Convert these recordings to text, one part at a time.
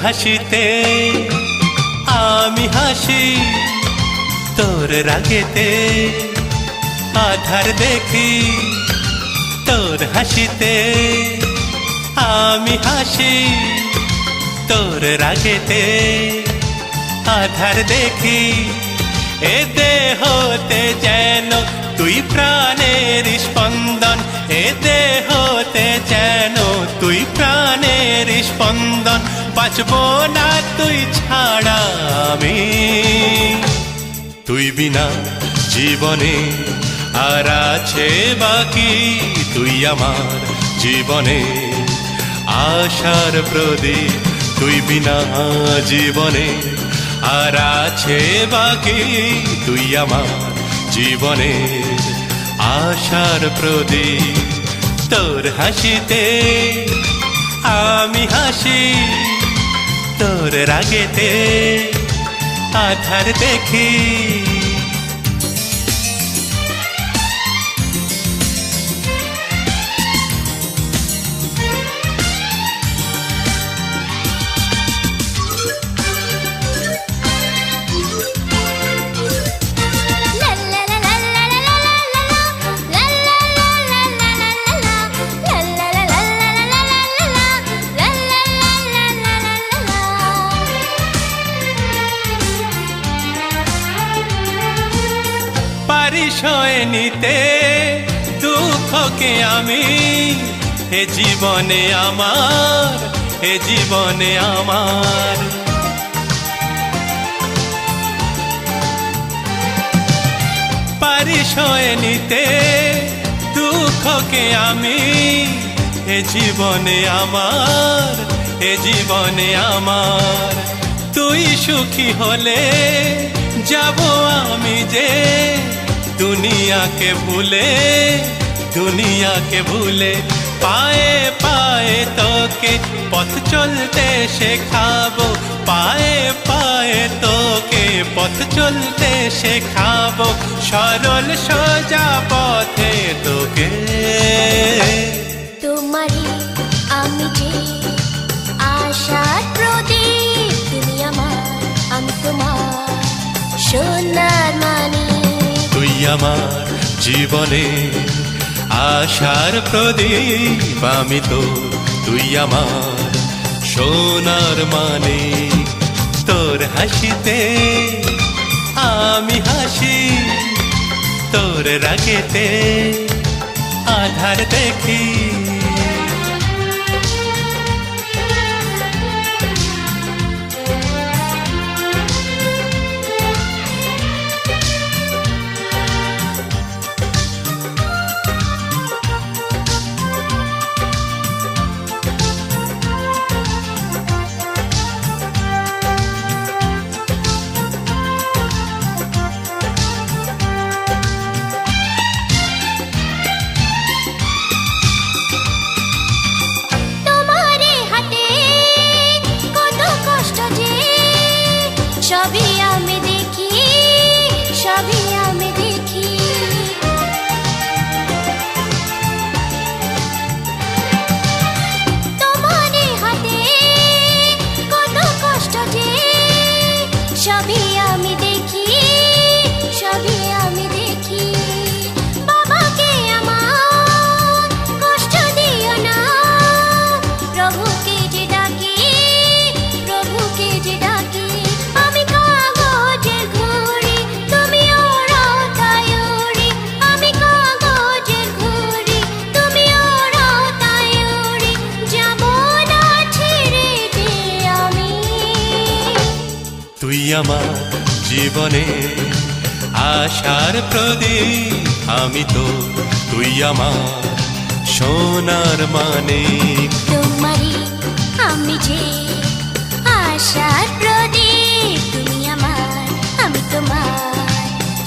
হাসিতে আমি হাসি, তোর রাগেতে আধার দেখি। তোর হাসিতে আমি হাসি, তোর রাগেতে আধার দেখি। এ দেহতে যেন তুই প্রাণের স্পন্দন, এ দেহতে যেন তুই প্রাণের স্পন্দন। বাঁচবো না তুই ছাড়া আমি, তুই বিনা জীবনে আর আছে বাকি। তুই আমার জীবনে আশার প্রদীপ, তুই বিনা জীবনে আর আছে বাকি। তুই আমার জীবনে আশার প্রদীপ। তোর হাসিতে আমি হাসি, তোর রাগেতে আধার দেখি। সয়ে নিতে দুঃখকে আমি, এ জীবনে আমার, এ জীবনে আমার। পারি সয়ে নিতে দুঃখকে আমি, এ জীবনে আমার, এ জীবনে আমার। তুই সুখী হলে যাব আমি যে দুনিয়াকে ভুলে, দুনিয়াকে ভুলে। পায়ে পায়ে তোকে পথ চলতে শেখাবো, পায়ে পায়ে তোকে পথ চলতে শেখাবো। সরল সোজা পথে তোকে। তোমারই আমি যে আশার প্রদীপ, তুমি আমার আমি তোমার সোনার মানিক। তুই আমার জীবনে আশার প্রদীপ, আমি তো তুই আমার সোনার মানিক। তোর হাসিতে আমি হাসি, তোর রাগেতে আধার দেখি। সবই আমি দেখি, সবই আমি দেখি। তোমার হাতে কত কষ্ট যে, সবই আমি দেখি, সবই আমি দেখি। বাবাকে আমার কষ্ট দিও না, প্রভুকে যে ডাকি, প্রভুকে যে ডাকি। তুই আমার জীবনে আশার প্রদীপ, আমি তো তুই আমার সোনার মানিক। তোমারই আমি যে আশার প্রদীপ, তুমি আমার আমি তোমার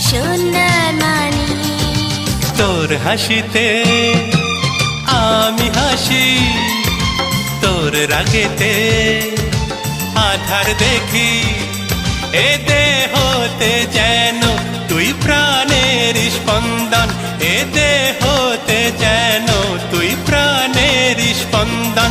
সোনার মানিক। তোর হাসিতে আমি হাসি, তোর রাগেতে আধার দেখি। এ দেহতে যেন তুই প্রাণের স্পন্দন, এ দেহতে যেন তুই প্রাণের স্পন্দন।